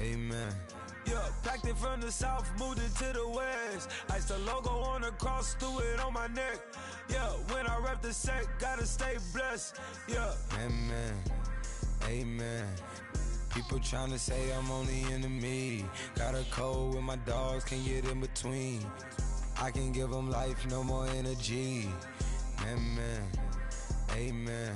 Amen. Yeah, packed it from the south, moved it to the west. Iced the logo on the cross, threw it on my neck. Yeah, when I rep the set, gotta stay blessed. Yeah. Amen. Amen. People tryna say I'm on the enemy. Got a cold with my dogs, can't get in between. I can give them life, no more energy. Amen. Amen.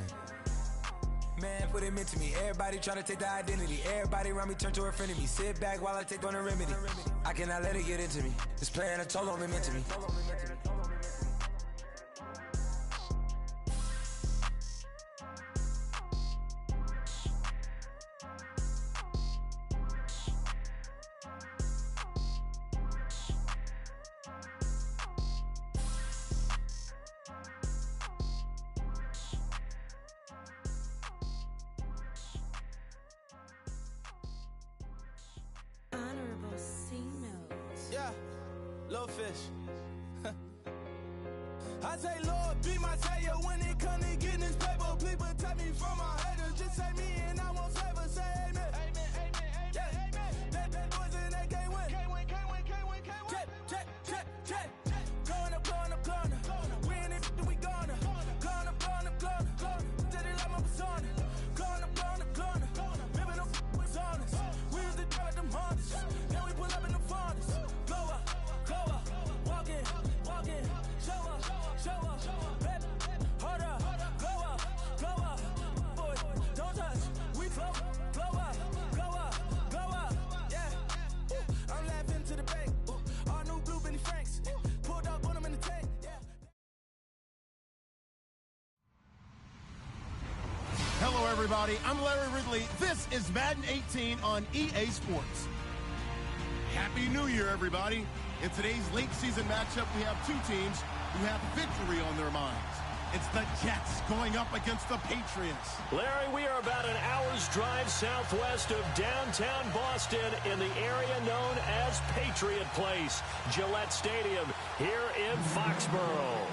Man, what it meant to me. Everybody trying to take the identity. Everybody around me turn to a friend of me. Sit back while I take on the remedy. I cannot let it get into me. This playing a toll on me meant to me. Yeah, little fish. I say, Lord, be my savior when it come to getting this paper. Please protect me from my haters. Just say me and I won't save us. Say amen. Amen, amen, amen, yeah. Amen. That boys and they can't win. Can't win, can't win, can't win, can't win. Check, check, check, check. Going up, going up, going up. We in it, we gonna. Going up, going up, going up. Tell it like my persona. Going up, going up, going up. Remember the was on us. We used to drive them Hondas. Now we pull up in the Fondas. Go up, walk in, show up, baby, hold up, go up, boy, don't touch, we float, blow up, yeah, I'm laughing to the bank, all new blue Benny Franks, pulled up on them in the tank, yeah. Hello, everybody. I'm Larry Ridley. This is Madden 18 on EA Sports. Happy New Year, everybody. In today's late season matchup, we have two teams who have victory on their minds. It's the Jets going up against the Patriots. Larry, we are about an hour's drive southwest of downtown Boston in the area known as Patriot Place, Gillette Stadium here in Foxborough.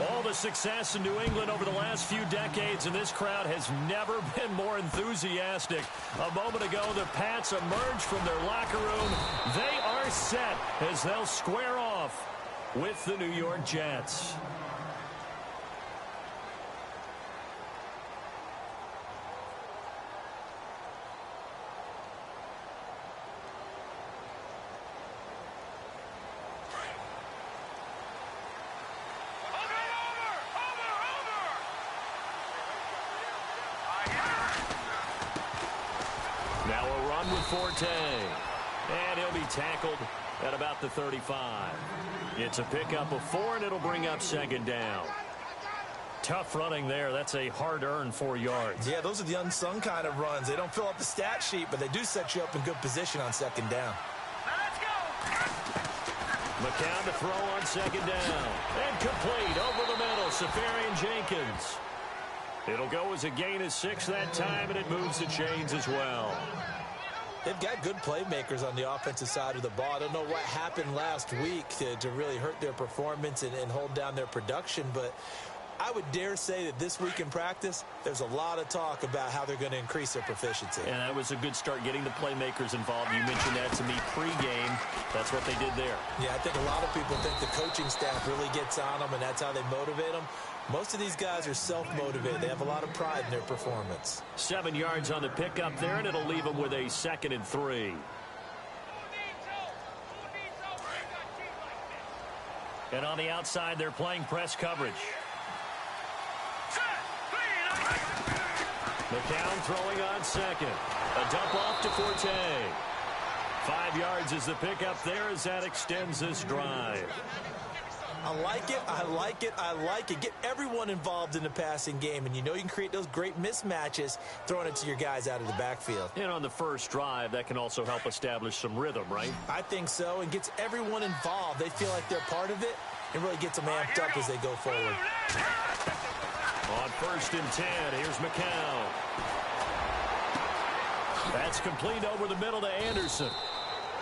All the success in New England over the last few decades, and this crowd has never been more enthusiastic. A moment ago, the Pats emerged from their locker room. They are set as they'll square off with the New York Jets. Now a run with Forte, and he'll be tackled at about the 35. It's a pickup of 4, and it'll bring up second down. Tough running there. That's a hard-earned 4 yards. Yeah, those are the unsung kind of runs. They don't fill up the stat sheet, but they do set you up in good position on second down. Now let's go. McCown to throw on second down. And complete over the middle. Safarian Jenkins. It'll go as a gain of 6 that time, and it moves the chains as well. They've got good playmakers on the offensive side of the ball. I don't know what happened last week to really hurt their performance and hold down their production, but I would dare say that this week in practice, there's a lot of talk about how they're going to increase their proficiency. And that was a good start getting the playmakers involved. You mentioned that to me pregame. That's what they did there. Yeah, I think a lot of people think the coaching staff really gets on them, and that's how they motivate them. Most of these guys are self-motivated. They have a lot of pride in their performance. 7 yards on the pickup there, and it'll leave them with a 2nd and 3. And on the outside, they're playing press coverage. McCown throwing on second. A dump off to Forte. 5 yards is the pickup there as that extends this drive. I like it, I like it, I like it. Get everyone involved in the passing game, and you know you can create those great mismatches throwing it to your guys out of the backfield. And on the first drive, that can also help establish some rhythm, right? I think so, and gets everyone involved. They feel like they're part of it, and really gets them amped up as they go forward. On 1st and 10, here's McCown. That's complete over the middle to Anderson.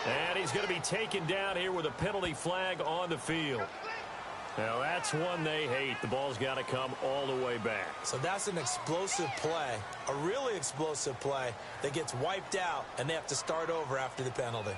And he's going to be taken down here with a penalty flag on the field. Now that's one they hate. The ball's got to come all the way back. So that's an explosive play, a really explosive play that gets wiped out, and they have to start over after the penalty.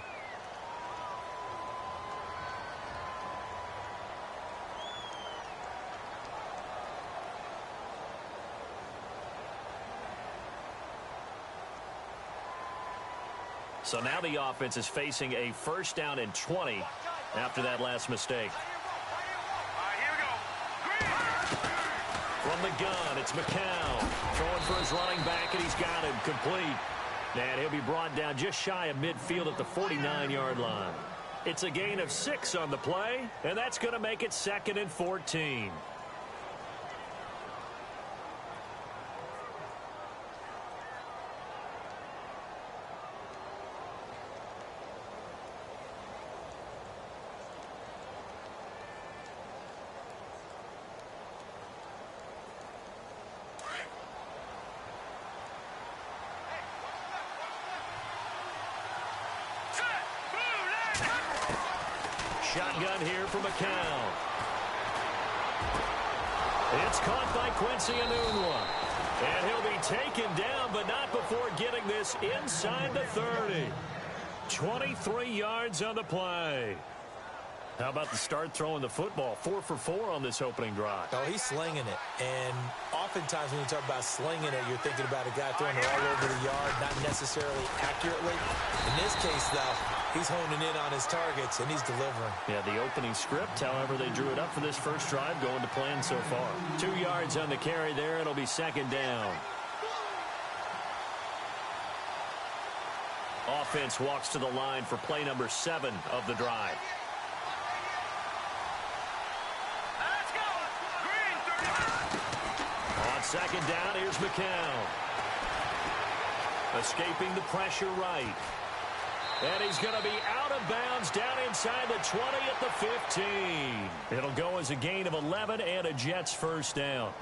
So now the offense is facing a first down and 20 after that last mistake. From the gun, it's McCown throwing for his running back, and he's got him complete. And he'll be brought down just shy of midfield at the 49-yard line. It's a gain of 6 on the play, and that's going to make it 2nd and 14. Shotgun here for McCown. It's caught by Quincy Enunwa. And he'll be taken down, but not before getting this inside the 30. 23 yards on the play. How about the start throwing the football? 4 for 4 on this opening drive. Oh, he's slinging it. And oftentimes when you talk about slinging it, you're thinking about a guy throwing it all over the yard, not necessarily accurately. In this case, though, he's honing in on his targets, and he's delivering. Yeah, the opening script, however, they drew it up for this first drive, going to plan so far. 2 yards on the carry there. It'll be 2nd down. Offense walks to the line for play number 7 of the drive. On 2nd down, here's McCown. Escaping the pressure right. And he's going to be out of bounds down inside the 20 at the 15. It'll go as a gain of 11 and a Jets first down.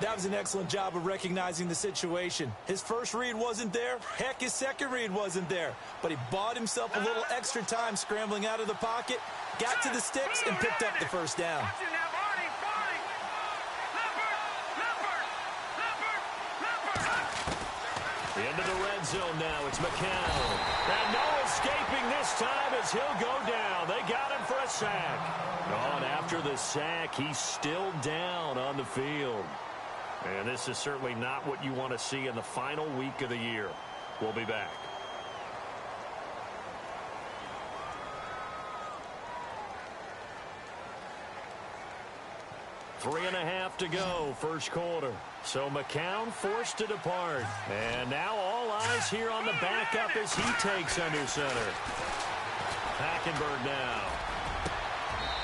That was an excellent job of recognizing the situation. His first read wasn't there. Heck, his second read wasn't there. But he bought himself a little extra time scrambling out of the pocket, got to the sticks, and picked up the first down. Into the red zone now. It's McCown. And no escaping this time as he'll go down. They got him for a sack. Oh, and after the sack, he's still down on the field. And this is certainly not what you want to see in the final week of the year. We'll be back. Three and a half to go, first quarter. So McCown forced to depart. And now all eyes here on the backup as he takes under center. Hackenberg now.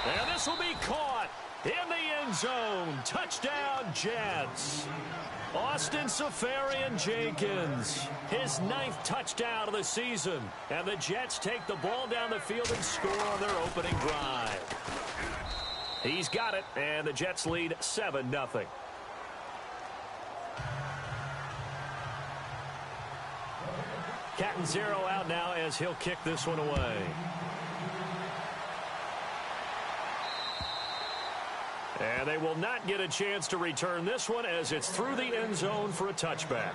And this will be caught in the end zone. Touchdown, Jets. Austin Seferian-Jenkins, his 9th touchdown of the season. And the Jets take the ball down the field and score on their opening drive. He's got it, and the Jets lead 7-0. Catanzaro out now as he'll kick this one away. And they will not get a chance to return this one as it's through the end zone for a touchback.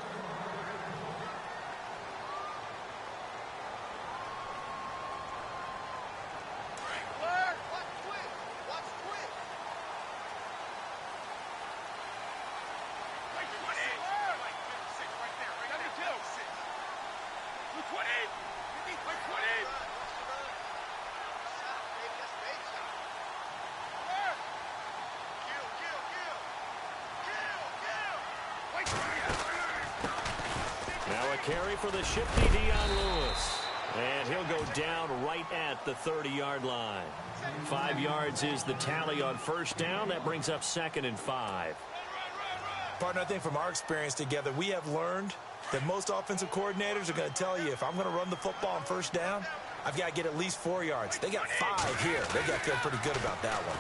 Carry for the shifty Dion Lewis. And he'll go down right at the 30-yard line. 5 yards is the tally on first down. That brings up 2nd and 5. Partner, I think from our experience together, we have learned that most offensive coordinators are going to tell you, if I'm going to run the football on first down, I've got to get at least 4 yards. They got 5 here. They got to feel pretty good about that one.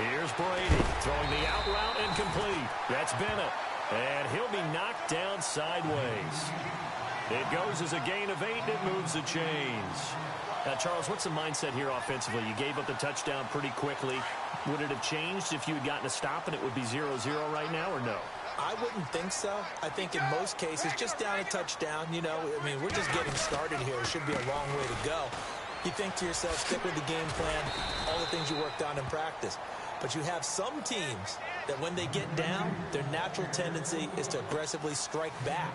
Here's Brady throwing the out route incomplete. That's Bennett. And he'll be knocked down sideways. It goes as a gain of 8, and it moves the chains. Now, Charles, what's the mindset here offensively? You gave up the touchdown pretty quickly. Would it have changed if you had gotten a stop and it would be 0-0 right now, or no? I wouldn't think so. I think in most cases, just down a touchdown, you know, I mean, we're just getting started here. It should be a long way to go. You think to yourself, stick with the game plan, all the things you worked on in practice. But you have some teams that when they get down, their natural tendency is to aggressively strike back.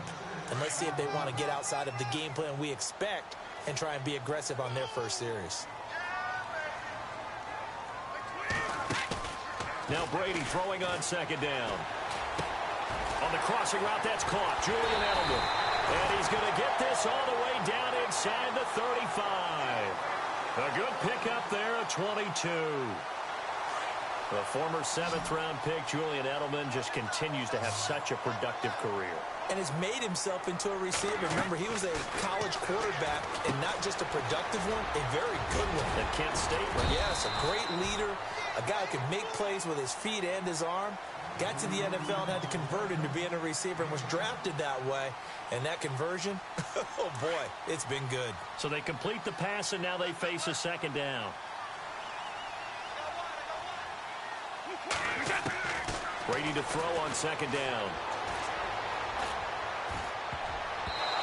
And let's see if they want to get outside of the game plan we expect and try and be aggressive on their first series. Now Brady throwing on second down. On the crossing route, that's caught. Julian Edelman. And he's going to get this all the way down inside the 35. A good pickup there at 22. The former 7th-round pick, Julian Edelman, just continues to have such a productive career. And has made himself into a receiver. Remember, he was a college quarterback, and not just a productive one, a very good one. At Kent State, right? Yes, a great leader, a guy who can make plays with his feet and his arm. Got to the NFL and had to convert into being a receiver and was drafted that way. And that conversion, oh boy, it's been good. So they complete the pass, and now they face a second down. Brady to throw on second down.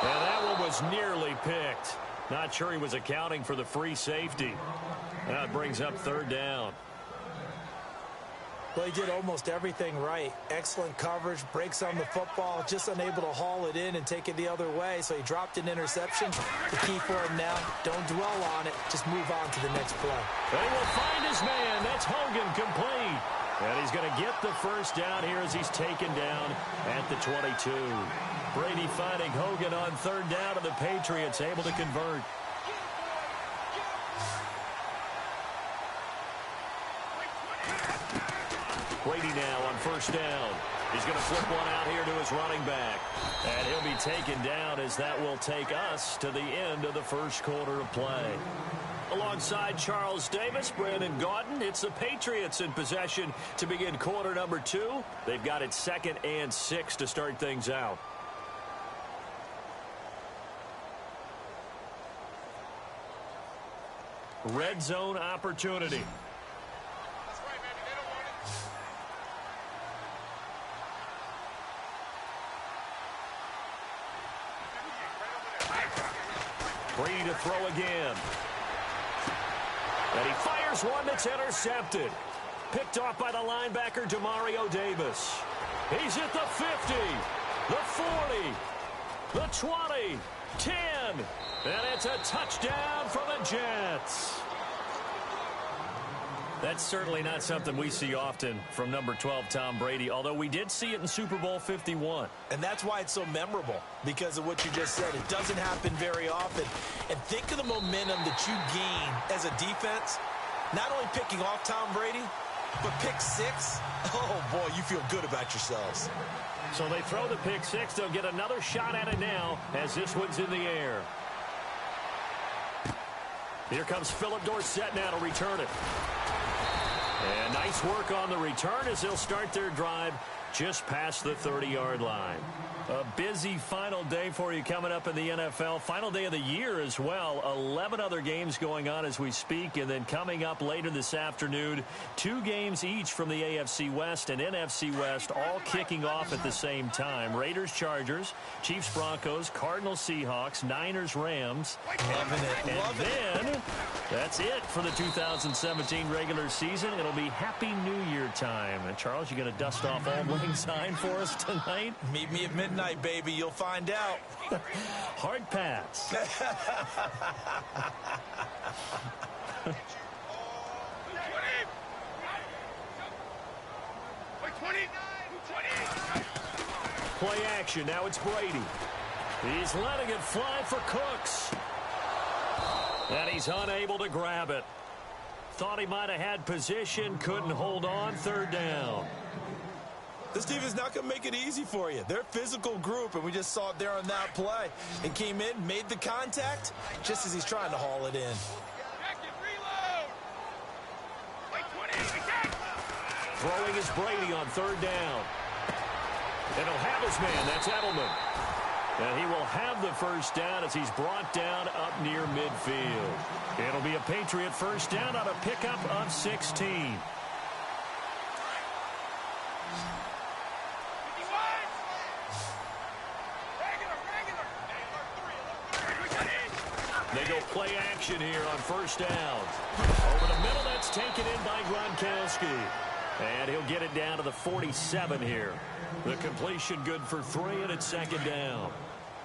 And that one was nearly picked. Not sure he was accounting for the free safety. That brings up third down. Well, he did almost everything right. Excellent coverage, breaks on the football, just unable to haul it in and take it the other way. So he dropped an interception. The key for him now, don't dwell on it. Just move on to the next play. They will find his man. That's Hogan, complete. And he's going to get the first down here as he's taken down at the 22. Brady finding Hogan on third down, and the Patriots able to convert. Brady now on first down. He's going to flip one out here to his running back. And he'll be taken down as that will take us to the end of the first quarter of play. Alongside Charles Davis, Brandon Gaudin, it's the Patriots in possession to begin quarter number 2. They've got it 2nd and 6 to start things out. Red zone opportunity. Brady to throw again. And he fires one that's intercepted. Picked off by the linebacker, Demario Davis. He's at the 50, the 40, the 20, 10. And it's a touchdown for the Jets. That's certainly not something we see often from number 12, Tom Brady, although we did see it in Super Bowl 51. And that's why it's so memorable, because of what you just said. It doesn't happen very often. And think of the momentum that you gain as a defense, not only picking off Tom Brady, but pick 6. Oh, boy, you feel good about yourselves. So they throw the pick 6. They'll get another shot at it now as this one's in the air. Here comes Philip Dorsett now to return it. And nice work on the return as they'll start their drive just past the 30-yard line. A busy final day for you coming up in the NFL. Final day of the year as well. 11 other games going on as we speak. And then coming up later this afternoon, 2 games each from the AFC West and NFC West, all kicking off at the same time. Raiders, Chargers, Chiefs, Broncos, Cardinals, Seahawks, Niners, Rams. And then that's it for the 2017 regular season. It'll be Happy New Year time. And Charles, you going to dust off Auld Lang Syne for us tonight? Meet me at midnight, baby. You'll find out. Hard pass. Play action. Now it's Brady. He's letting it fly for Cooks. And he's unable to grab it. Thought he might have had position. Couldn't hold on. Third down. This team is not going to make it easy for you. They're a physical group, and we just saw it there on that play. It came in, made the contact, just as he's trying to haul it in. Throwing is Brady on third down. And he'll have his man. That's Edelman. And he will have the first down as he's brought down up near midfield. It'll be a Patriot first down on a pickup of 16. They go play action here on first down. Over the middle, that's taken in by Gronkowski. And he'll get it down to the 47 here. The completion good for 3, and it's second down.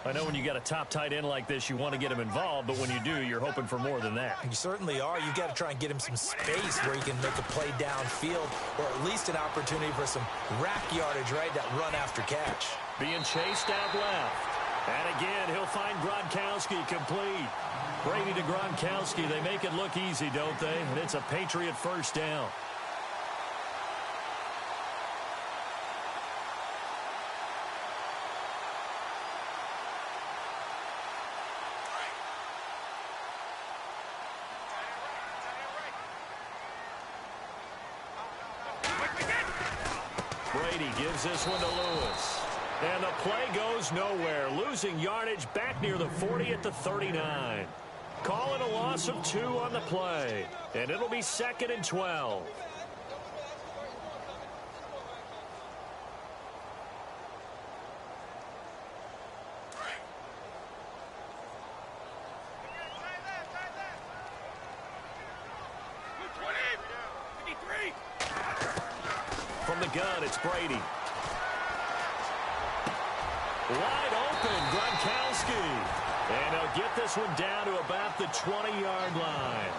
I know when you got a top tight end like this, you want to get him involved, but when you do, you're hoping for more than that. You certainly are. You've got to try and get him some space where he can make a play downfield, or at least an opportunity for some rack yardage, right? That run after catch. Being chased out left. And again, he'll find Gronkowski complete. Brady to Gronkowski. They make it look easy, don't they? And it's a Patriot first down. Brady gives this one to Lewis. And the play goes nowhere. Losing yardage back near the 40 at the 39. Calling a loss of 2 on the play. And it'll be 2nd and 12. From the gun, it's Brady. Wide open, Gronkowski. And he'll get this one down to about the 20-yard line.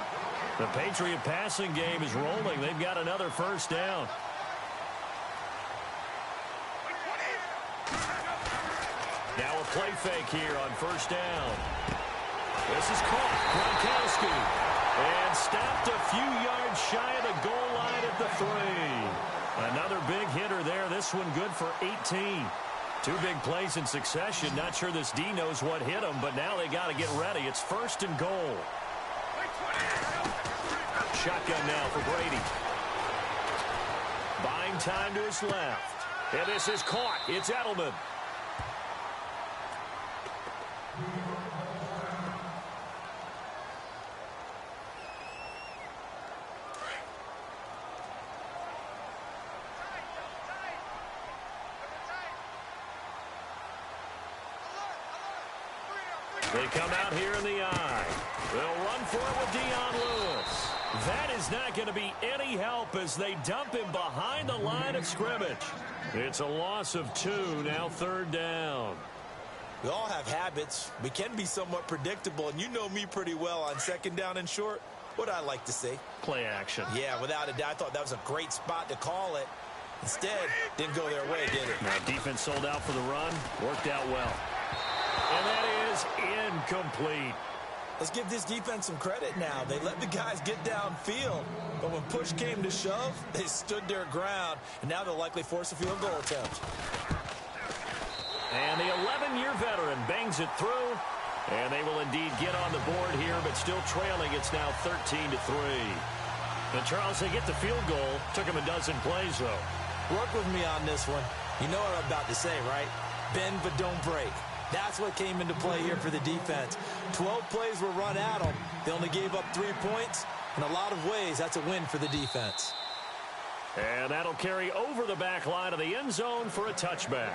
The Patriot passing game is rolling. They've got another first down. Now a play fake here on first down. This is caught. Gronkowski. And stopped a few yards shy of the goal line at the 3. Another big hitter there. This one good for 18. 2 big plays in succession. Not sure this D knows what hit him, but now they got to get ready. It's 1st and goal. Shotgun now for Brady. Buying time to his left. And this is caught. It's Edelman. They come out here in the eye. They'll run for it with Dion Lewis. That is not going to be any help as they dump him behind the line of scrimmage. It's a loss of 2, now 3rd down. We all have habits. We can be somewhat predictable, and you know me pretty well on 2nd down and short. What I like to see? Play action. Yeah, without a doubt. I thought that was a great spot to call it. Instead, didn't go their way, did it? Now, defense sold out for the run. Worked out well. And that is incomplete. Let's give this defense some credit now. They let the guys get downfield, but when push came to shove, they stood their ground, and now they'll likely force a field goal attempt. And the 11-year veteran bangs it through, and they will indeed get on the board here, but still trailing. It's now 13-3. And Charles, they get the field goal. Took them a dozen plays, though. Work with me on this one. You know what I'm about to say, right? Bend but don't break. That's what came into play here for the defense. 12 plays were run at them. They only gave up 3 points. In a lot of ways, that's a win for the defense. And that'll carry over the back line of the end zone for a touchback.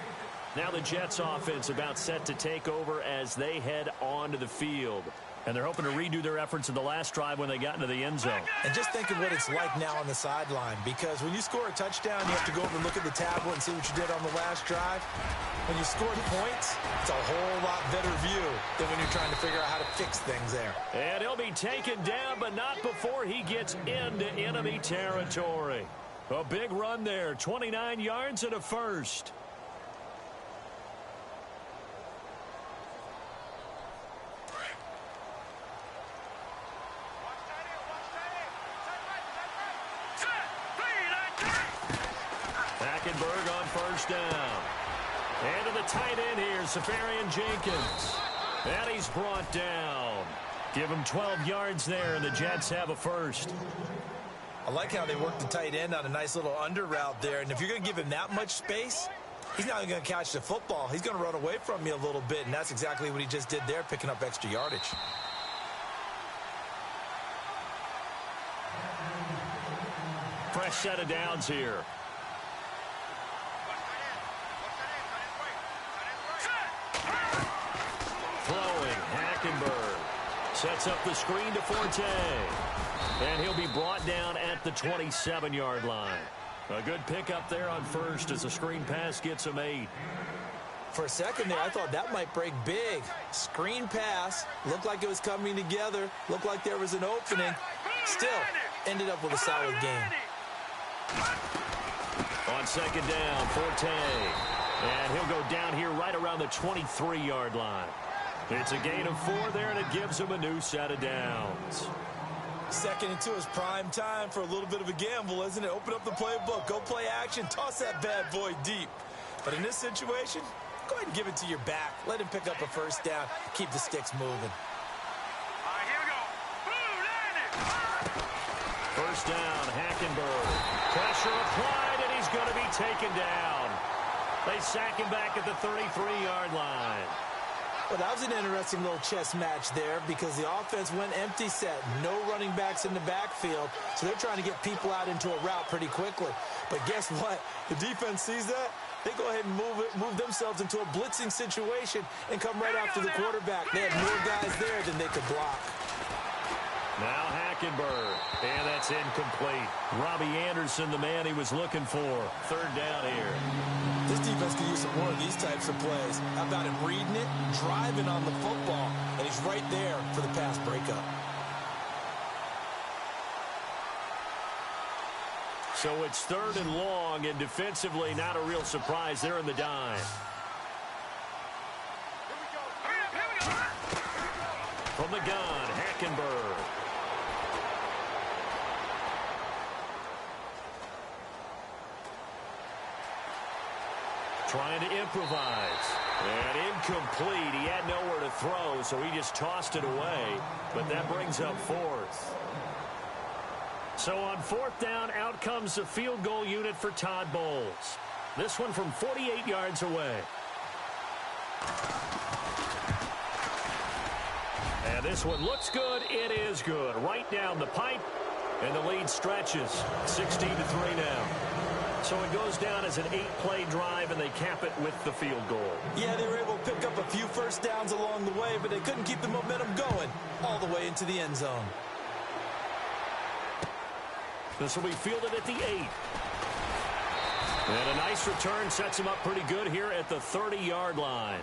Now the Jets offense about set to take over as they head onto the field. And they're hoping to redo their efforts in the last drive when they got into the end zone. And just think of what it's like now on the sideline, because when you score a touchdown, you have to go over and look at the tablet and see what you did on the last drive. When you scored points, it's a whole lot better view than when you're trying to figure out how to fix things there. And he'll be taken down, but not before he gets into enemy territory. A big run there, 29 yards and a first. Hackenberg on first down. And to the tight end here, Safarian Jenkins. And he's brought down. Give him 12 yards there, and the Jets have a first. I like how they work the tight end on a nice little under route there. And if you're going to give him that much space, He's not going to catch the football. He's going to run away from me a little bit, and that's exactly what he just did there, picking up extra yardage. Fresh set of downs here. Throwing, Hackenberg. Sets up the screen to Forte. And he'll be brought down at the 27-yard line. A good pickup there on first as the screen pass gets him 8. For a second there, I thought that might break big. Screen pass. Looked like it was coming together. Looked like there was an opening. Still, ended up with a solid game. On second down, Forte. And he'll go down here right around the 23-yard line. It's a gain of 4 there, and it gives him a new set of downs. 2nd and 2 is prime time for a little bit of a gamble, isn't it? Open up the playbook, go play action, toss that bad boy deep. But in this situation, go ahead and give it to your back. Let him pick up a first down, keep the sticks moving. All right, here we go. First down, Hackenberg. Pressure applied, and he's going to be taken down. They sack him back at the 33-yard line. Well, that was an interesting little chess match there because the offense went empty set. No running backs in the backfield, so they're trying to get people out into a route pretty quickly. But guess what? The defense sees that. They go ahead and move themselves into a blitzing situation and come right after the quarterback. They had more guys there than they could block. Now Hackenberg, and that's incomplete. Robbie Anderson, the man he was looking for. Third down here. This defense could use some more of these types of plays. How about him reading it, driving on the football, and he's right there for the pass breakup. So it's 3rd and long, and defensively not a real surprise. They're in the dime. From the gun, Hackenberg. Trying to improvise. And incomplete. He had nowhere to throw, so he just tossed it away. But that brings up 4th. So on 4th down, out comes the field goal unit for Todd Bowles. This one from 48 yards away. And this one looks good. It is good. Right down the pipe. And the lead stretches. 16-3 now. So it goes down as an 8-play drive, and they cap it with the field goal. Yeah, they were able to pick up a few first downs along the way, but they couldn't keep the momentum going all the way into the end zone. This will be fielded at the 8. And a nice return sets them up pretty good here at the 30-yard line.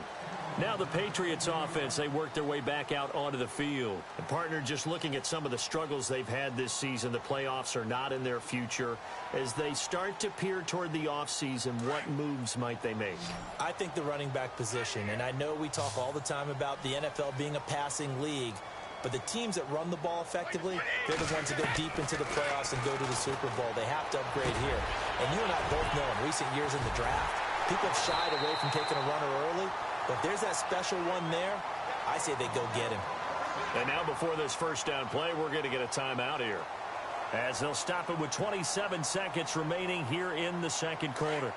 Now the Patriots offense, they work their way back out onto the field. And partner, just looking at some of the struggles they've had this season, the playoffs are not in their future. As they start to peer toward the offseason, what moves might they make? I think the running back position, and I know we talk all the time about the NFL being a passing league, but the teams that run the ball effectively, they're the ones that go deep into the playoffs and go to the Super Bowl. They have to upgrade here. And you and I both know in recent years in the draft, people have shied away from taking a runner early. But if there's that special one there, I say they go get him. And now before this first down play, we're going to get a timeout here. As they'll stop it with 27 seconds remaining here in the second quarter.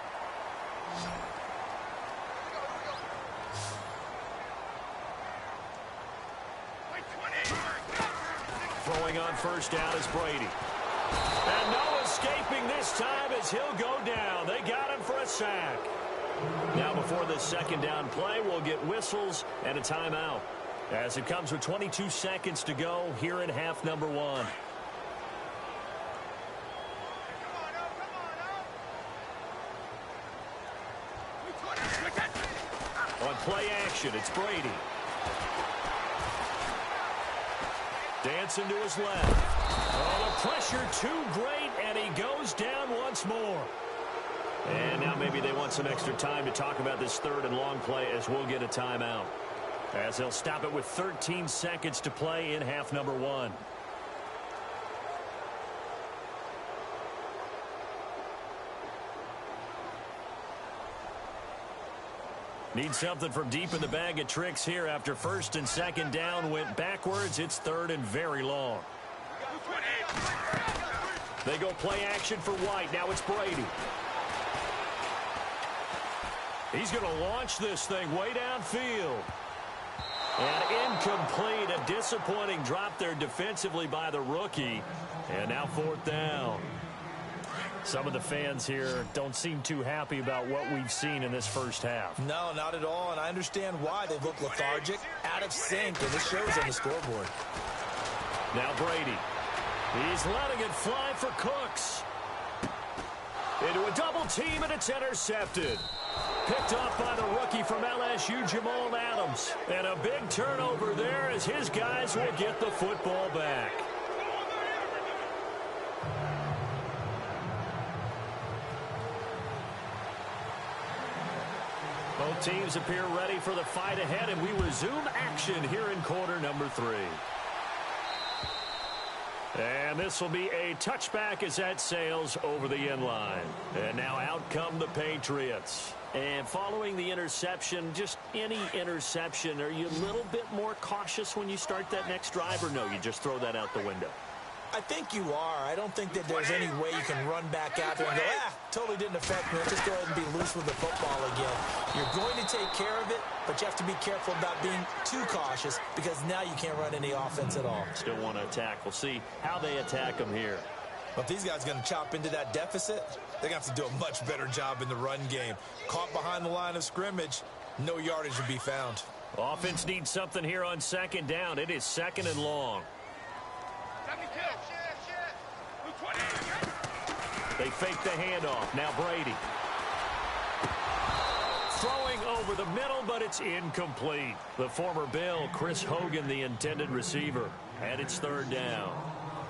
Throwing on first down is Brady. And no escaping this time as he'll go down. They got him for a sack. Now before this second down play, we'll get whistles and a timeout. As it comes with 22 seconds to go here in half number 1. On play action, it's Brady. Dancing to his left. Oh, the pressure too great, and he goes down once more. And now maybe they want some extra time to talk about this 3rd and long play as we'll get a timeout. As they'll stop it with 13 seconds to play in half number 1. Need something from deep in the bag of tricks here after 1st and 2nd down went backwards. It's 3rd and very long. They go play action for White. Now it's Brady. He's going to launch this thing way downfield. And incomplete. A disappointing drop there defensively by the rookie. And now 4th down. Some of the fans here don't seem too happy about what we've seen in this first half. No, not at all, and I understand why. They look lethargic, out of sync, and it shows on the scoreboard. Now Brady. He's letting it fly for Cooks. Into a double team, and it's intercepted. Picked off by the rookie from LSU, Jamal Adams. And a big turnover there as his guys will get the football back. Both teams appear ready for the fight ahead, and we resume action here in quarter number 3. And this will be a touchback as that sails over the end line. And now out come the Patriots. And following the interception, just any interception, are you a little bit more cautious when you start that next drive, or no, you just throw that out the window? I think you are. I don't think that there's any way you can run back out there and go, totally didn't affect me. Let's just go ahead and be loose with the football again. You're going to take care of it, but you have to be careful about being too cautious because now you can't run any offense at all. Still want to attack. We'll see how they attack them here. But if these guys are going to chop into that deficit, they're going to have to do a much better job in the run game. Caught behind the line of scrimmage, no yardage to be found. Offense needs something here on 2nd down. It is 2nd and long. They fake the handoff. Now Brady. Throwing over the middle, but it's incomplete. The former Bill, Chris Hogan, the intended receiver. And it's 3rd down.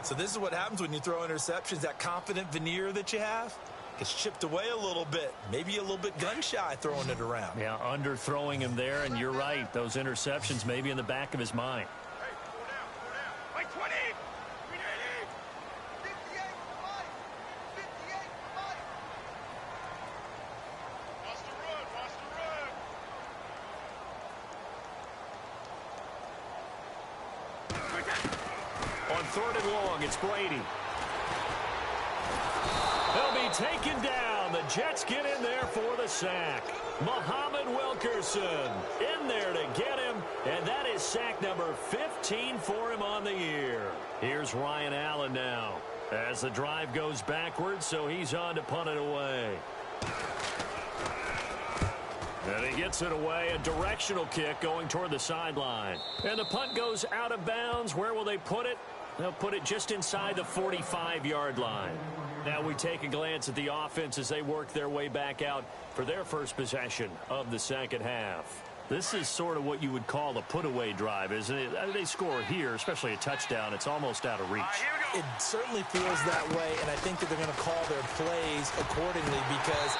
So this is what happens when you throw interceptions. That confident veneer that you have gets chipped away a little bit. Maybe a little bit gun-shy throwing it around. Yeah, underthrowing him there, and you're right. Those interceptions may be in the back of his mind. On 3rd and long, it's Brady. They'll be taken down. The Jets get in there for the sack. Muhammad Wilkerson in there to get him, and that is sack number 15 for him on the year. Here's Ryan Allen now as the drive goes backwards, so he's on to punt it away. And he gets it away, a directional kick going toward the sideline. And the punt goes out of bounds. Where will they put it? They'll put it just inside the 45-yard line. Now we take a glance at the offense as they work their way back out for their first possession of the 2nd half. This is sort of what you would call a put-away drive, isn't it? They score here, especially a touchdown. It's almost out of reach. It certainly feels that way, and I think that they're going to call their plays accordingly because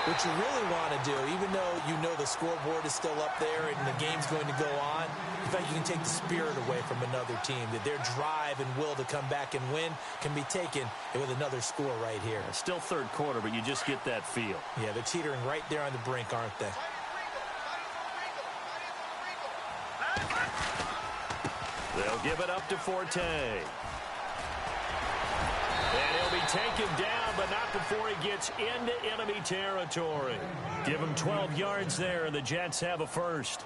what you really want to do, even though you know the scoreboard is still up there and the game's going to go on, in fact, you can take the spirit away from another team, that their drive and will to come back and win can be taken with another score right here. Still 3rd quarter, but you just get that feel. Yeah, they're teetering right there on the brink, aren't they? They'll give it up to Forte. And he'll be taken down, but not before he gets into enemy territory. Give him 12 yards there, and the Jets have a first.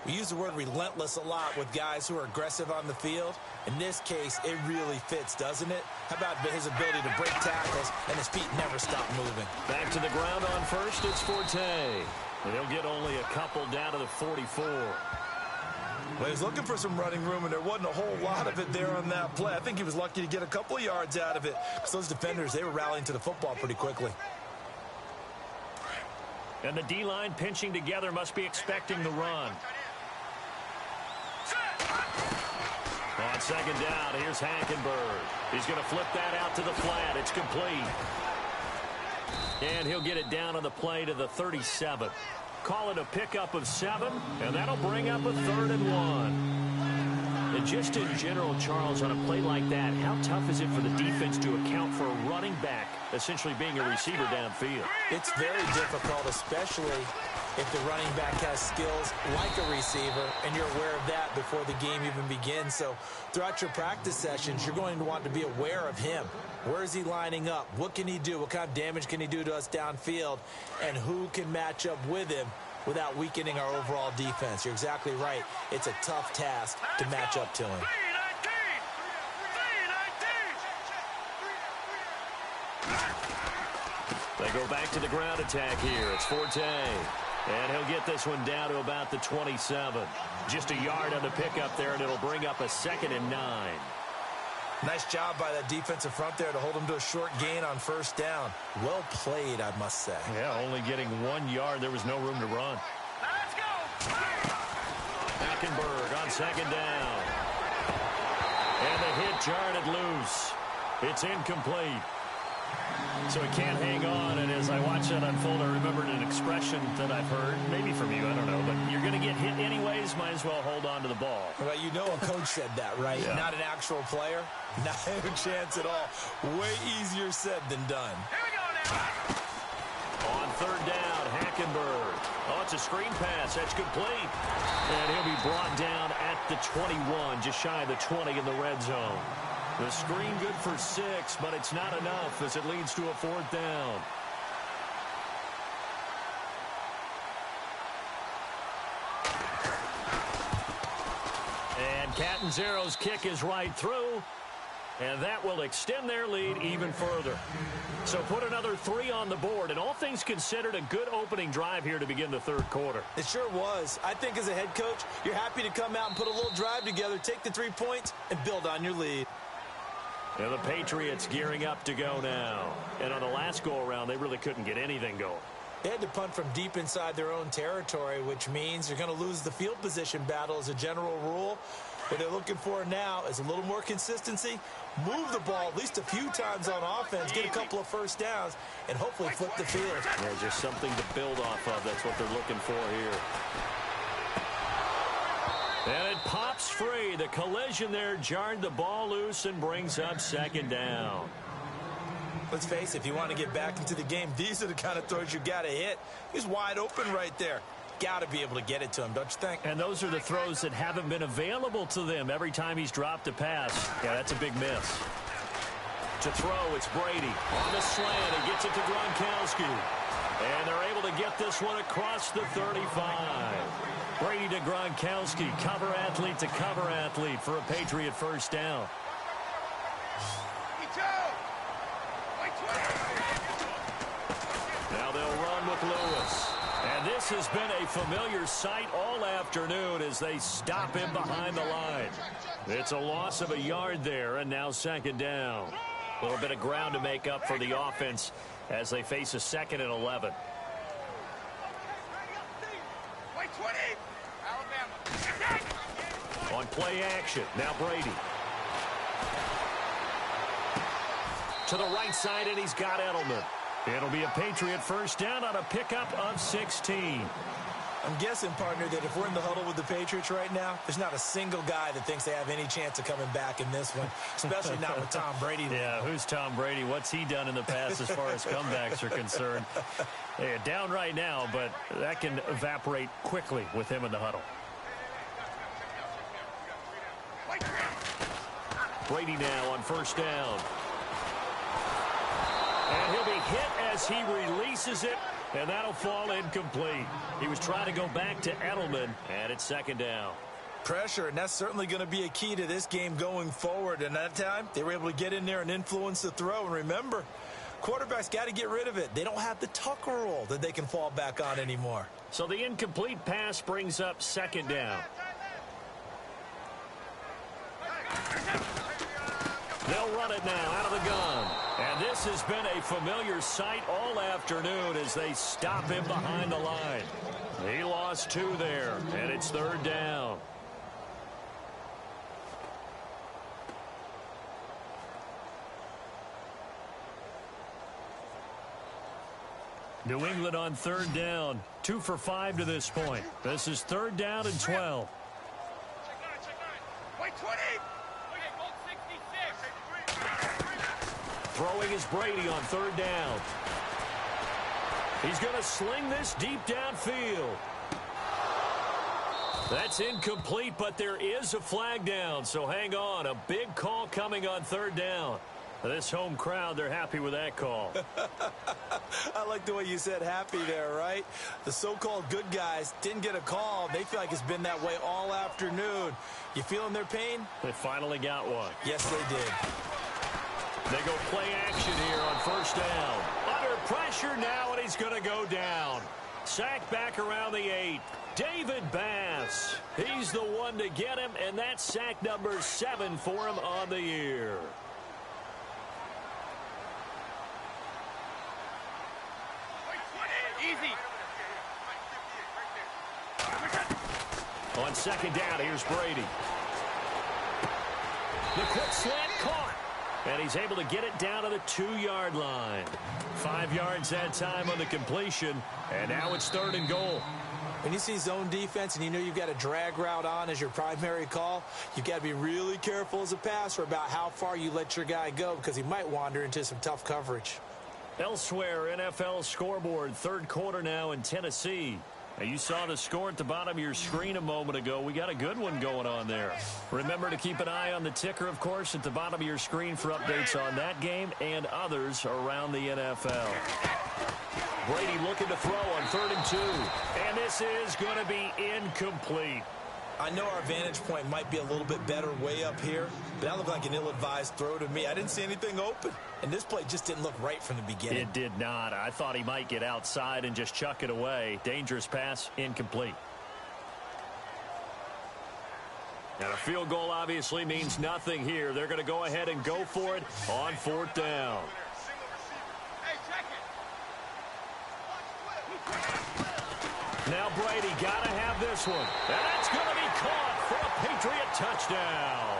We use the word relentless a lot with guys who are aggressive on the field. In this case, it really fits, doesn't it? How about his ability to break tackles and his feet never stop moving? Back to the ground on first, it's Forte. And he'll get only a couple down to the 44. Well, he was looking for some running room, and there wasn't a whole lot of it there on that play. I think he was lucky to get a couple of yards out of it because those defenders, they were rallying to the football pretty quickly. And the D-line pinching together must be expecting the run. On 2nd down, here's Hackenberg. He's going to flip that out to the flat. It's complete. And he'll get it down on the play to the 37. Call it a pickup of 7, and that'll bring up a 3rd and 1. And just in general, Charles, on a play like that, how tough is it for the defense to account for a running back essentially being a receiver downfield? It's very difficult, especially if the running back has skills like a receiver, and you're aware of that before the game even begins. So throughout your practice sessions, you're going to want to be aware of him. Where is he lining up? What can he do? What kind of damage can he do to us downfield? And who can match up with him without weakening our overall defense? You're exactly right. It's a tough task to match up to him. They go back to the ground attack here. It's Forte. And he'll get this one down to about the 27. Just a yard on the pickup there, and it'll bring up a 2nd and 9. Nice job by that defensive front there to hold him to a short gain on first down. Well played, I must say. Yeah, only getting 1 yard. There was no room to run. Let's go! Hackenberg on 2nd down. And the hit jarred it loose. It's incomplete. So he can't hang on, and as I watch that unfold, I remembered an expression that I've heard, maybe from you, I don't know, but you're going to get hit anyways, might as well hold on to the ball. Well, you know a coach said that, right? Yeah. Not an actual player. Not a chance at all. Way easier said than done. Here we go now. On 3rd down, Hackenberg. Oh, it's a screen pass. That's complete. And he'll be brought down at the 21, just shy of the 20 in the red zone. The screen good for 6, but it's not enough as it leads to a 4th down. And Catanzaro's kick is right through, and that will extend their lead even further. So put another 3 on the board, and all things considered, a good opening drive here to begin the 3rd quarter. It sure was. I think as a head coach, you're happy to come out and put a little drive together, take the 3 points, and build on your lead. And the Patriots gearing up to go now. And on the last go-around, they really couldn't get anything going. They had to punt from deep inside their own territory, which means you're going to lose the field position battle as a general rule. What they're looking for now is a little more consistency, move the ball at least a few times on offense, get a couple of first downs, and hopefully flip the field. Yeah, just something to build off of. That's what they're looking for here. And it pops free. The collision there jarred the ball loose and brings up 2nd down. Let's face it, if you want to get back into the game, these are the kind of throws you got to hit. He's wide open right there. Got to be able to get it to him, don't you think? And those are the throws that haven't been available to them every time he's dropped a pass. Yeah, that's a big miss. To throw, it's Brady. On the slant, he gets it to Gronkowski. And they're able to get this one across the 35. Brady to Gronkowski, cover athlete to cover athlete for a Patriot first down. Now they'll run with Lewis. And this has been a familiar sight all afternoon as they stop him behind the line. It's a loss of a yard there, and now 2nd down. A little bit of ground to make up for the offense as they face a 2nd and 11. On play action, now Brady. To the right side, and he's got Edelman. It'll be a Patriot first down on a pickup of 16. I'm guessing, partner, that if we're in the huddle with the Patriots right now, there's not a single guy that thinks they have any chance of coming back in this one, especially not with Tom Brady. Yeah, who's Tom Brady? What's he done in the past as far as comebacks are concerned? Yeah, down right now, but that can evaporate quickly with him in the huddle. Brady now on first down. And he'll be hit as he releases it, and that'll fall incomplete. He was trying to go back to Edelman, and it's 2nd down. Pressure, and that's certainly going to be a key to this game going forward. And that time, they were able to get in there and influence the throw. And remember, quarterbacks got to get rid of it. They don't have the Tucker rule that they can fall back on anymore. So the incomplete pass brings up 2nd down. They'll run it now out of the gun. And this has been a familiar sight all afternoon as they stop him behind the line. He lost 2 there, and it's 3rd down. New England on 3rd down. 2 for 5 to this point. This is 3rd down and 12. Throwing is Brady on 3rd down. He's going to sling this deep downfield. That's incomplete, but there is a flag down, so hang on. A big call coming on third down. This home crowd, they're happy with that call. I like the way you said happy there, right? The so-called good guys didn't get a call. They feel like it's been that way all afternoon. You feeling their pain? They finally got one. Yes, they did. They go play action here on first down. Under pressure now, and he's going to go down. Sacked back around the 8. David Bass. He's the one to get him, and that's sack number 7 for him on the year. Easy. On second down, here's Brady. The quick slant caught. And he's able to get it down to the 2-yard line. 5 yards that time on the completion. And now it's 3rd and goal. When you see zone defense and you know you've got a drag route on as your primary call, you've got to be really careful as a passer about how far you let your guy go because he might wander into some tough coverage. Elsewhere, NFL scoreboard, 3rd quarter now in Tennessee. Now, you saw the score at the bottom of your screen a moment ago. We got a good one going on there. Remember to keep an eye on the ticker, of course, at the bottom of your screen for updates on that game and others around the NFL. Brady looking to throw on 3rd and 2. And this is going to be incomplete. I know our vantage point might be a little bit better way up here, but that looked like an ill-advised throw to me. I didn't see anything open, and this play just didn't look right from the beginning. It did not. I thought he might get outside and just chuck it away. Dangerous pass, incomplete. And a field goal obviously means nothing here. They're going to go ahead and go for it on 4th down. Now Brady got to have this one. And that's going to be caught for a Patriot touchdown.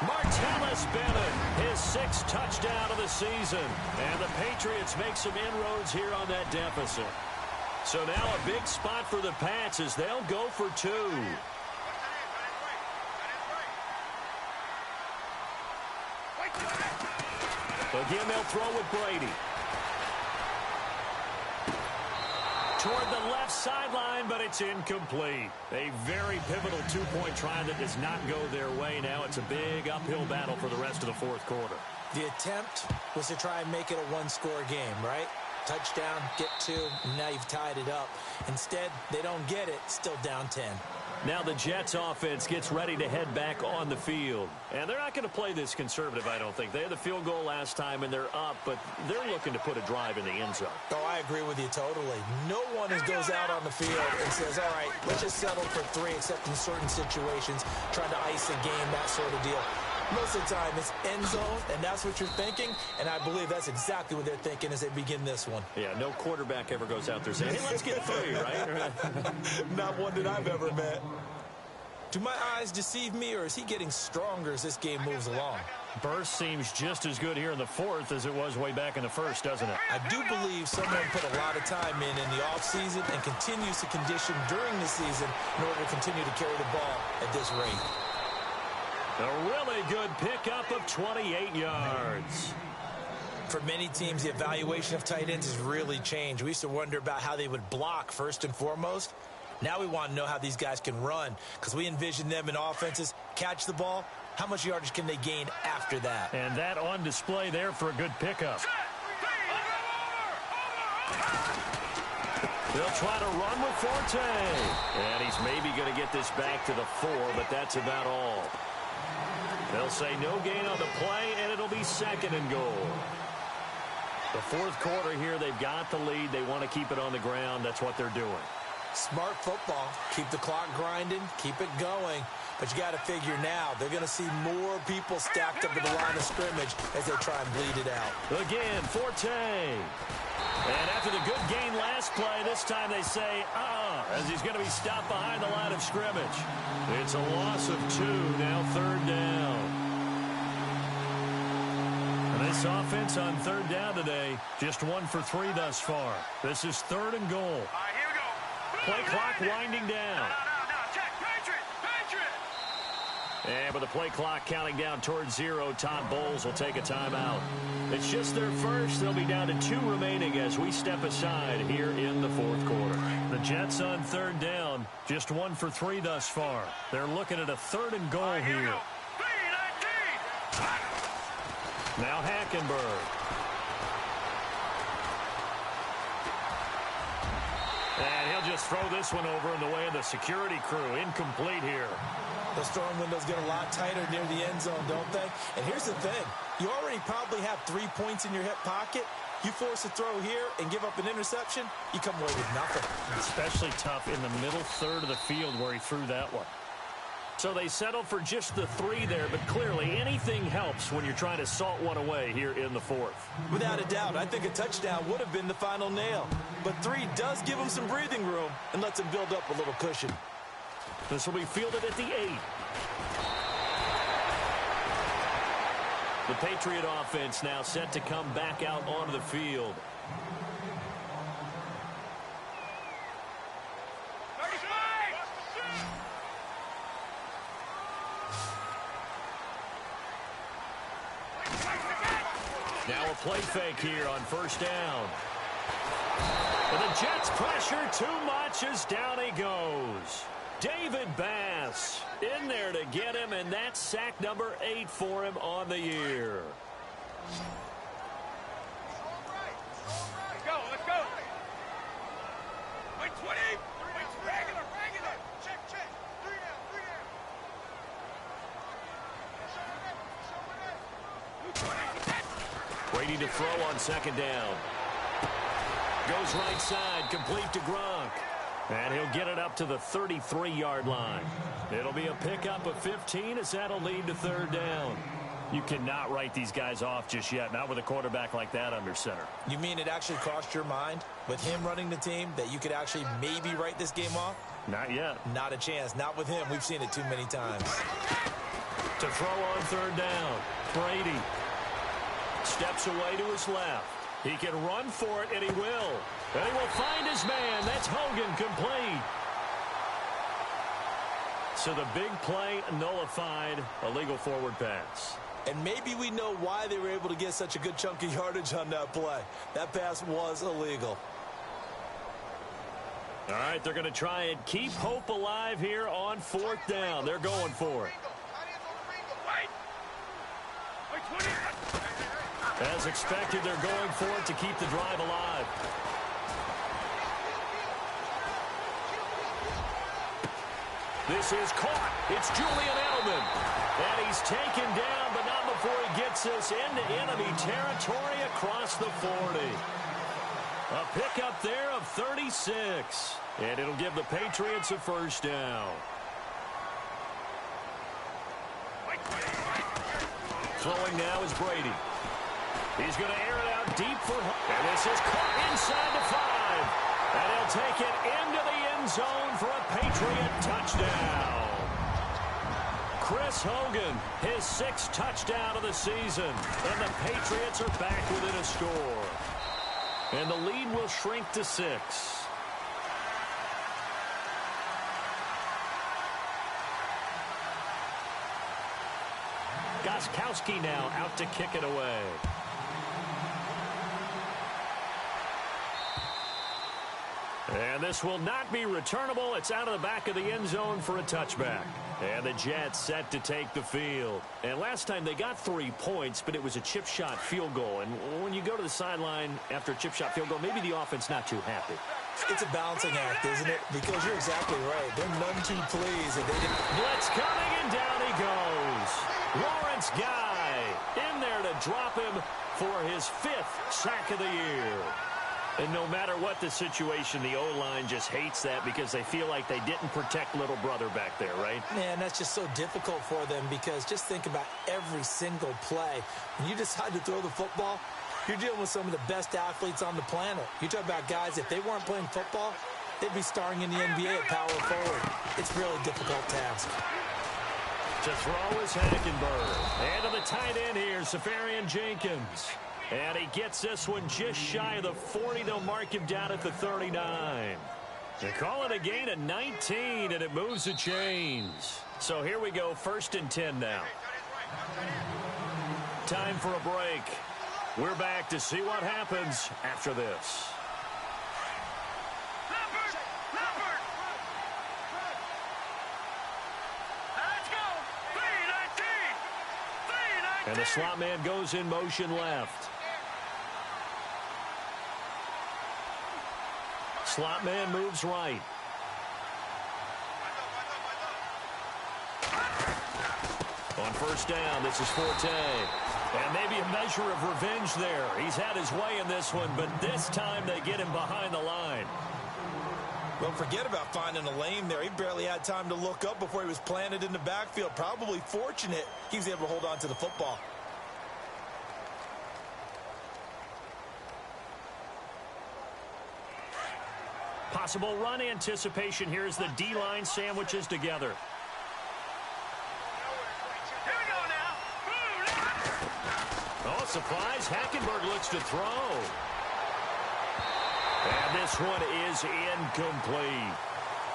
Martellus Bennett, his 6th touchdown of the season. And the Patriots make some inroads here on that deficit. So now a big spot for the Pats as they'll go for 2. Again, they'll throw with Brady. Toward the left sideline, but it's incomplete. A very pivotal 2-point try that does not go their way. Now it's a big uphill battle for the rest of the 4th quarter. The attempt was to try and make it a one-score game, right? Touchdown, get 2, and now you've tied it up. Instead, they don't get it, still down 10. Now the Jets offense gets ready to head back on the field. And they're not going to play this conservative, I don't think. They had the field goal last time, and they're up, but they're looking to put a drive in the end zone. Oh, I agree with you totally. No one goes out on the field and says, all right, let's just settle for 3, except in certain situations, trying to ice a game, that sort of deal. Most of the time, it's end zone, and that's what you're thinking, and I believe that's exactly what they're thinking as they begin this one. Yeah, no quarterback ever goes out there saying, hey, let's get 3, right? Not one that I've ever met. Do my eyes deceive me, or is he getting stronger as this game moves along? Burst seems just as good here in the 4th as it was way back in the 1st, doesn't it? I do believe someone put a lot of time in the offseason and continues to condition during the season in order to continue to carry the ball at this rate. A really good pickup of 28 yards. For many teams, the evaluation of tight ends has really changed. We used to wonder about how they would block first and foremost. Now we want to know how these guys can run because we envision them in offenses, catch the ball. How much yardage can they gain after that? And that on display there for a good pickup. They'll try to run with Forte. And he's maybe going to get this back to the 4, but that's about all. They'll say no gain on the play, and it'll be 2nd and goal. The 4th quarter here, they've got the lead. They want to keep it on the ground. That's what they're doing. Smart football. Keep the clock grinding. Keep it going. But you got to figure now, they're going to see more people stacked up at the line of scrimmage as they try and bleed it out. Again, Forte. And after the good gain last play, this time they say, as he's going to be stopped behind the line of scrimmage. It's a loss of 2, now 3rd down. And this offense on 3rd down today, just 1 for 3 thus far. This is 3rd and goal. All right, here we go. Play clock winding down. No, check. Patriot. And with the play clock counting down towards 0, Todd Bowles will take a timeout. It's just their first. They'll be down to 2 remaining as we step aside here in the fourth quarter. The Jets on third down, just 1 for 3 thus far. They're looking at a 3rd and goal here. Now Hackenberg. And he'll just throw this one over in the way of the security crew. Incomplete here. Those throwing windows get a lot tighter near the end zone, don't they? And here's the thing. You already probably have 3 points in your hip pocket. You force a throw here and give up an interception, you come away with nothing. Especially tough in the middle third of the field where he threw that one. So they settle for just the 3 there, but clearly anything helps when you're trying to salt one away here in the fourth. Without a doubt, I think a touchdown would have been the final nail. But 3 does give them some breathing room and lets them build up a little cushion. This will be fielded at the 8. The Patriot offense now set to come back out onto the field. Now a play fake here on first down. But the Jets pressure too much as down he goes. David Bass in there to get him, and that's sack number 8 for him on the year. Let's go. Wait, 20. Wait, regular. Check. 3 down. Waiting to throw on second down. Goes right side, complete to Gronk. And he'll get it up to the 33-yard line. It'll be a pickup of 15 as that'll lead to third down. You cannot write these guys off just yet, not with a quarterback like that under center. You mean it actually crossed your mind with him running the team that you could actually maybe write this game off? Not yet. Not a chance. Not with him. We've seen it too many times. To throw on third down, Brady steps away to his left. He can run for it, and he will. And he will find his man. That's Hogan, complete. So the big play nullified, a legal forward pass. And maybe we know why they were able to get such a good chunk of yardage on that play. That pass was illegal. All right, they're going to try and keep hope alive here on fourth down. They're going for it. As expected, they're going for it to keep the drive alive. This is caught. It's Julian Edelman. And he's taken down, but not before he gets us into enemy territory across the 40. A pickup there of 36. And it'll give the Patriots a first down. Throwing now is Brady. He's going to air it out deep for home. And this is caught inside the 5. And he'll take it into the end zone for a Patriot touchdown. Chris Hogan, his 6th touchdown of the season. And the Patriots are back within a score. And the lead will shrink to 6. Gostkowski now out to kick it away. And this will not be returnable. It's out of the back of the end zone for a touchback. And the Jets set to take the field. And last time they got 3 points, but it was a chip shot field goal. And when you go to the sideline after a chip shot field goal, maybe the offense not too happy. It's a balancing act, isn't it? Because you're exactly right. They're none too pleased. And they didn't... Blitz coming, and down he goes. Lawrence Guy in there to drop him for his 5th sack of the year. And no matter what the situation, the O-line just hates that because they feel like they didn't protect little brother back there, right? Man, that's just so difficult for them because just think about every single play. When you decide to throw the football, you're dealing with some of the best athletes on the planet. You talk about guys, if they weren't playing football, they'd be starring in the NBA at power forward. It's a really difficult task. To throw is Hackenberg. And to the tight end here, Safarian Jenkins. And he gets this one just shy of the 40. They'll mark him down at the 39. They call it a gain of 19, and it moves the chains. So here we go, 1st and 10 now. Time for a break. We're back to see what happens after this. And the slot man goes in motion left. Slot man moves right. On 1st down, this is Forte. And maybe a measure of revenge there. He's had his way in this one, but this time they get him behind the line. Well, forget about finding a lane there. He barely had time to look up before he was planted in the backfield. Probably fortunate he was able to hold on to the football. Possible run anticipation here as the D-line sandwiches together. Oh, surprise. Hackenberg looks to throw. And this one is incomplete.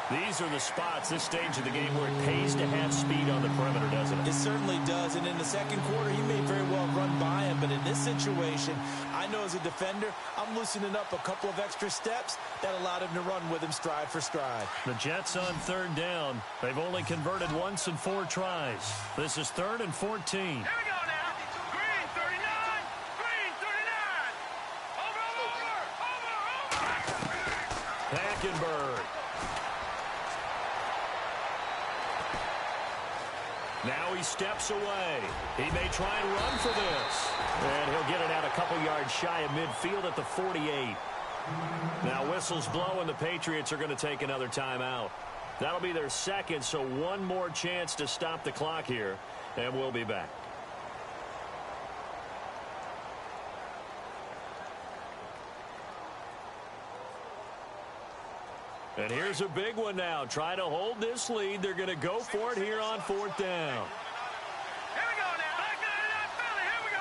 These are the spots, this stage of the game, where it pays to have speed on the perimeter, doesn't it? It certainly does. And in the second quarter, he may very well run by him. But in this situation, I know as a defender, I'm loosening up a couple of extra steps that allowed him to run with him stride for stride. The Jets on 3rd down. They've only converted once in 4 tries. This is 3rd and 14. Here we go now. Green 39. Green 39. Over. Hackenberg. Now he steps away. He may try and run for this. And he'll get it out a couple yards shy of midfield at the 48. Now whistles blow and the Patriots are going to take another timeout. That'll be their second, so one more chance to stop the clock here. And we'll be back. And here's a big one now. Try to hold this lead. They're going to go for it here on 4th down. Here we go now. Back 99 Philly. Here we go.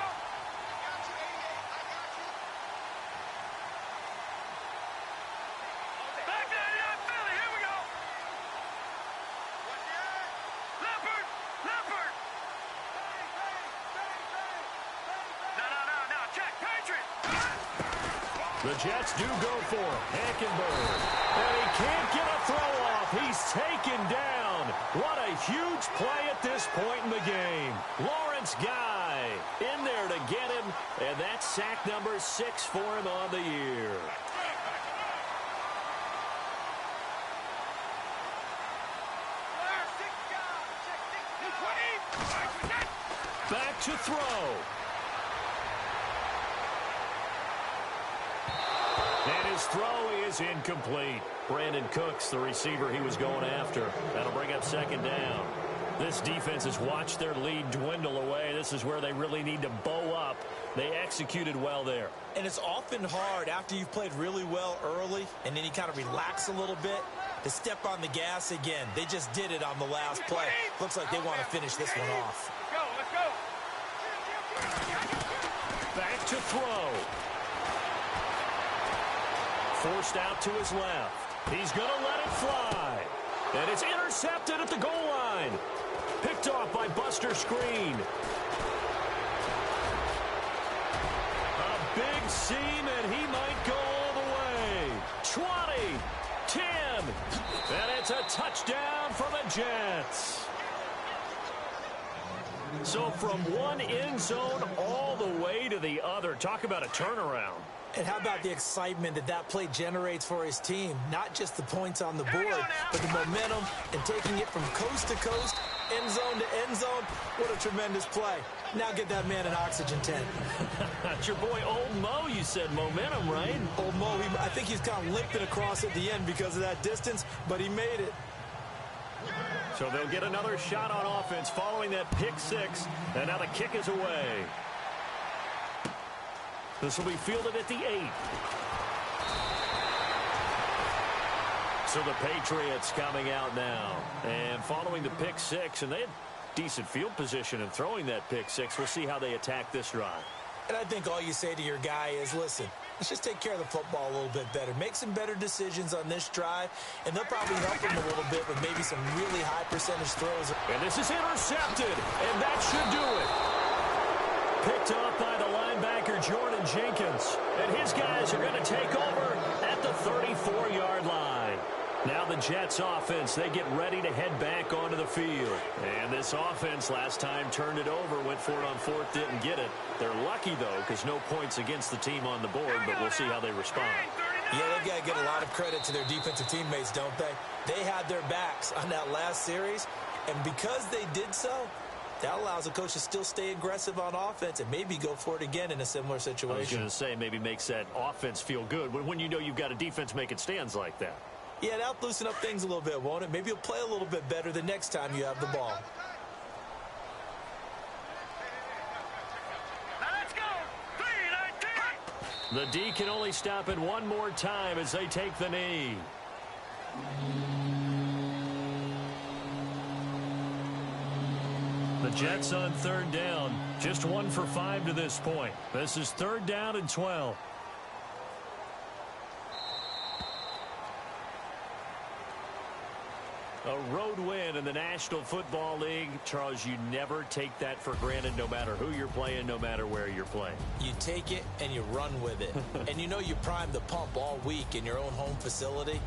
Back 99 Philly. Here we go. Leopard. Leopard. No. Check. Patriot. The Jets do go for it. Hackenberg. And he can't get a throw off. He's taken down. What a huge play at this point in the game. Lawrence Guy in there to get him. And that's sack number 6 for him on the year. Back to throw. And his throw is incomplete. Brandon Cooks, the receiver he was going after. That'll bring up 2nd down. This defense has watched their lead dwindle away. This is where they really need to bow up. They executed well there. And it's often hard after you've played really well early and then you kind of relax a little bit to step on the gas again. They just did it on the last play. Looks like they want to finish this one off. Let's go. Back to throw. Forced out to his left. He's going to let it fly. And it's intercepted at the goal line. Picked off by Buster Screen. A big seam, and he might go all the way. 20, 10, and it's a touchdown for the Jets. So from one end zone all the way to the other. Talk about a turnaround. And how about the excitement that play generates for his team? Not just the points on the board, but the momentum and taking it from coast to coast, end zone to end zone. What a tremendous play. Now get that man an oxygen tent. That's your boy Old Mo, you said. Momentum, right? Old Mo, I think he's kind of limping across at the end because of that distance, but he made it. So they'll get another shot on offense following that pick 6, and now the kick is away. This will be fielded at the 8. So the Patriots coming out now. And following the pick 6, and they had decent field position in throwing that pick 6. We'll see how they attack this drive. And I think all you say to your guy is, listen, let's just take care of the football a little bit better. Make some better decisions on this drive, and they'll probably help them a little bit with maybe some really high percentage throws. And this is intercepted, and that should do it. Picked off by the linebacker, Jordan Jenkins. And his guys are going to take over at the 34-yard line. Now the Jets offense, they get ready to head back onto the field. And this offense last time turned it over, went for it on fourth, didn't get it. They're lucky, though, because no points against the team on the board, but we'll see how they respond. Yeah, they've got to give a lot of credit to their defensive teammates, don't they? They had their backs on that last series, and because they did so, that allows the coach to still stay aggressive on offense and maybe go for it again in a similar situation. I was going to say, maybe makes that offense feel good when you know you've got a defense making stands like that. Yeah, that'll loosen up things a little bit, won't it? Maybe you'll play a little bit better the next time you have the ball. Let's go. 3-19. The D can only stop it one more time as they take the knee. The Jets on third down. Just 1 for 5 to this point. This is 3rd down and 12. A road win in the National Football League. Charles, you never take that for granted no matter who you're playing, no matter where you're playing. You take it and you run with it. And you know you primed the pump all week in your own home facility.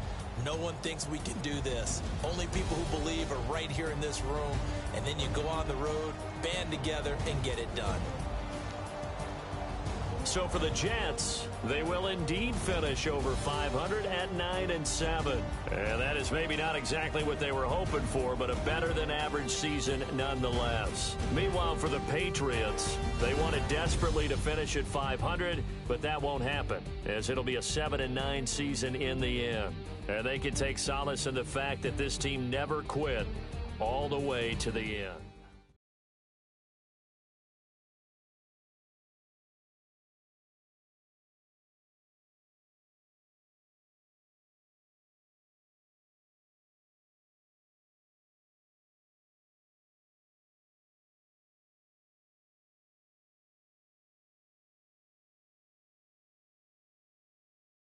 No one thinks we can do this. Only people who believe are right here in this room. And then you go on the road, band together, and get it done. So for the Jets, they will indeed finish over 500 at 9-7. And that is maybe not exactly what they were hoping for, but a better than average season nonetheless. Meanwhile, for the Patriots, they wanted desperately to finish at 500, but that won't happen, as it'll be a 7-9 season in the end. And they can take solace in the fact that this team never quit all the way to the end.